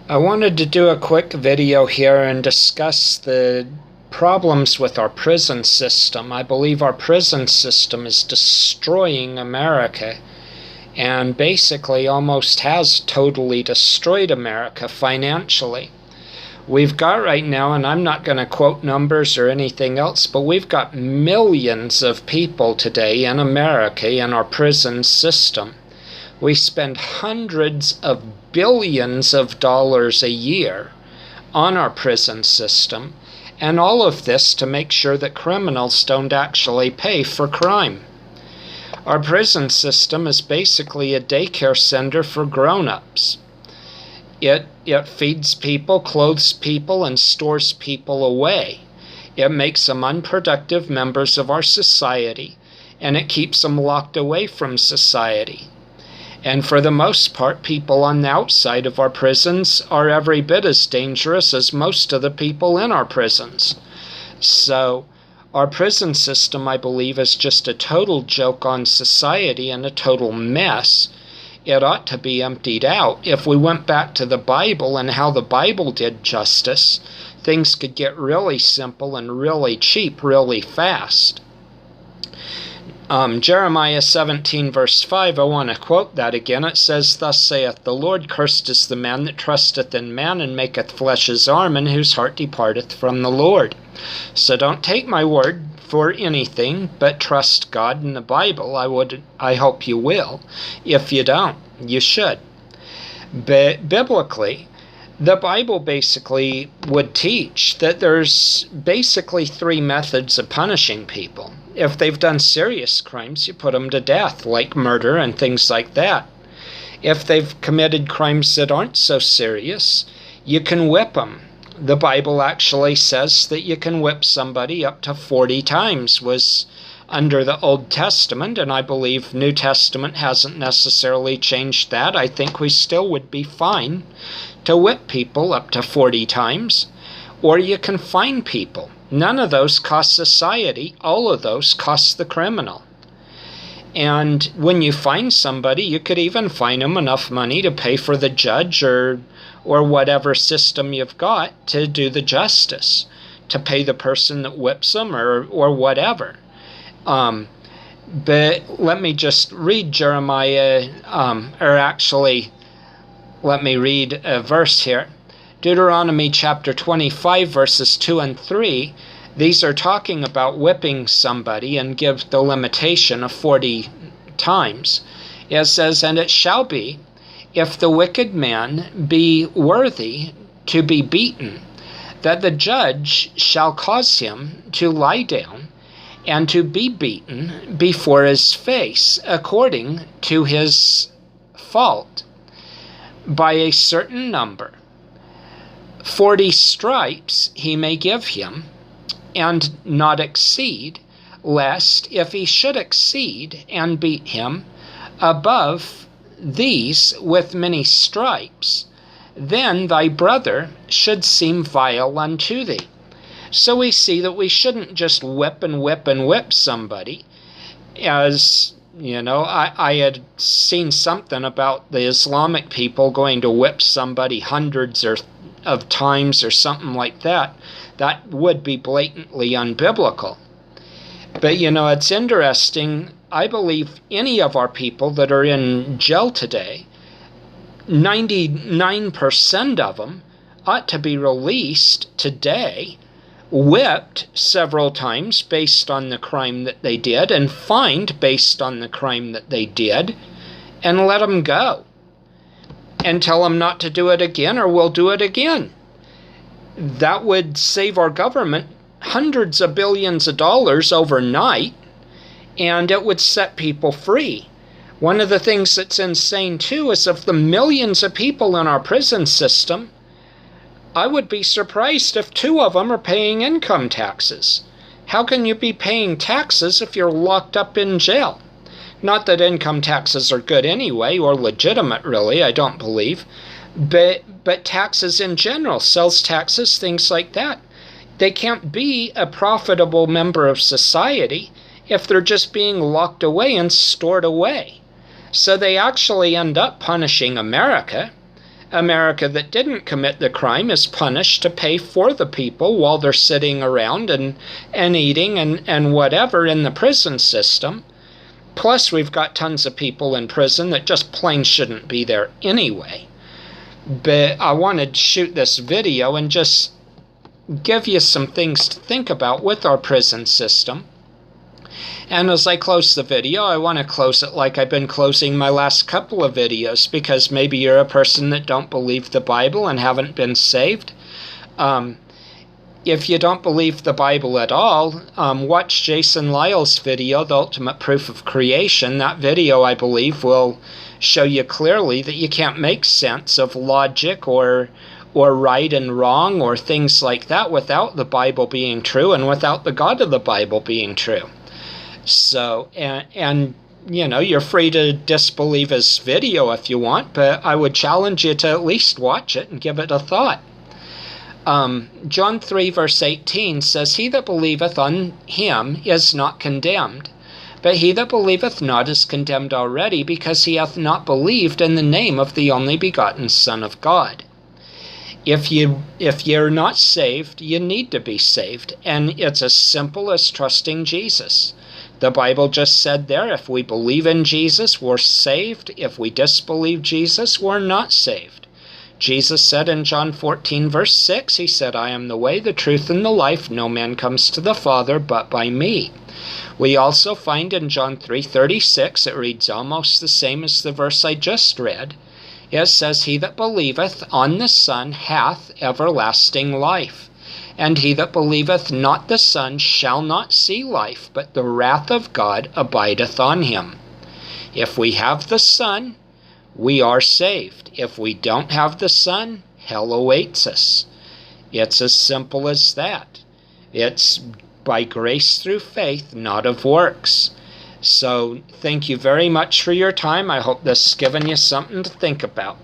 I wanted to do a quick video here and discuss the problems with our prison system. I believe our prison system is destroying America and basically almost has totally destroyed America financially. We've got right now, and I'm not going to quote numbers or anything else, but we've got millions of people today in America in our prison system. We spend hundreds of billions of dollars a year on our prison system, and all of this to make sure that criminals don't actually pay for crime. Our prison system is basically a daycare center for grown-ups. It feeds people, clothes people, and stores people away. It makes them unproductive members of our society, and it keeps them locked away from society. And for the most part, people on the outside of our prisons are every bit as dangerous as most of the people in our prisons. So our prison system, I believe, is just a total joke on society and a total mess. It ought to be emptied out. If we went back to the Bible and how the Bible did justice, things could get really simple and really cheap really fast. Jeremiah 17 verse 5, I want to quote that again. It says, "Thus saith the Lord, cursed is the man that trusteth in man, and maketh flesh his arm, and whose heart departeth from the Lord." So don't take my word for anything, but trust God in the Bible. I hope you will. If you don't, you should. But biblically, the Bible basically would teach that there's basically three methods of punishing people. If they've done serious crimes, you put them to death, like murder and things like that. If they've committed crimes that aren't so serious, you can whip them. The Bible actually says that you can whip somebody up to 40 times, was under the Old Testament, and I believe New Testament hasn't necessarily changed that. I think we still would be fine to whip people up to 40 times. Or you can fine people. None of those cost society. All of those cost the criminal. And when you fine somebody, you could even fine them enough money to pay for the judge or whatever system you've got to do the justice, to pay the person that whips them or whatever. But let me just read Jeremiah, let me read a verse here. Deuteronomy chapter 25 verses 2 and 3. These are talking about whipping somebody and give the limitation of 40 times. It says, "And it shall be, if the wicked man be worthy to be beaten, that the judge shall cause him to lie down and to be beaten before his face, according to his fault, by a certain number. 40 stripes he may give him, and not exceed, lest if he should exceed and beat him above these with many stripes, then thy brother should seem vile unto thee." So we see that we shouldn't just whip and whip and whip somebody. As you know, I had seen something about the Islamic people going to whip somebody hundreds of times or something like that. That would be blatantly unbiblical. But it's interesting. I believe any of our people that are in jail today, 99% of them ought to be released today, whipped several times based on the crime that they did, and fined based on the crime that they did, and let them go. And tell them not to do it again, or we'll do it again. That would save our government hundreds of billions of dollars overnight, and it would set people free. One of the things that's insane too is of the millions of people in our prison system, I would be surprised if 2 of them are paying income taxes. How can you be paying taxes if you're locked up in jail? Not that income taxes are good anyway, or legitimate really, I don't believe. But taxes in general, sales taxes, things like that. They can't be a profitable member of society if they're just being locked away and stored away. So they actually end up punishing America America that didn't commit the crime is punished to pay for the people while they're sitting around and eating and whatever in the prison system. Plus, we've got tons of people in prison that just plain shouldn't be there anyway. But I wanted to shoot this video and just give you some things to think about with our prison system. And as I close the video, I want to close it like I've been closing my last couple of videos, because maybe you're a person that don't believe the Bible and haven't been saved. If you don't believe the Bible at all, watch Jason Lyle's video, The Ultimate Proof of Creation. That video, I believe, will show you clearly that you can't make sense of logic or right and wrong or things like that without the Bible being true and without the God of the Bible being true. So, and you know, you're free to disbelieve his video if you want, but I would challenge you to at least watch it and give it a thought. John 3 verse 18 says, "He that believeth on him is not condemned, but he that believeth not is condemned already, because he hath not believed in the name of the only begotten Son of God." If you're not saved, you need to be saved, and it's as simple as trusting Jesus. The Bible just said there, if we believe in Jesus, we're saved. If we disbelieve Jesus, we're not saved. Jesus said in John 14 verse 6, he said, "I am the way, the truth, and the life. No man comes to the Father but by me." We also find in John 3:36, it reads almost the same as the verse I just read. It says, "He that believeth on the Son hath everlasting life. And he that believeth not the Son shall not see life, but the wrath of God abideth on him." If we have the Son, we are saved. If we don't have the Son, hell awaits us. It's as simple as that. It's by grace through faith, not of works. So thank you very much for your time. I hope this has given you something to think about.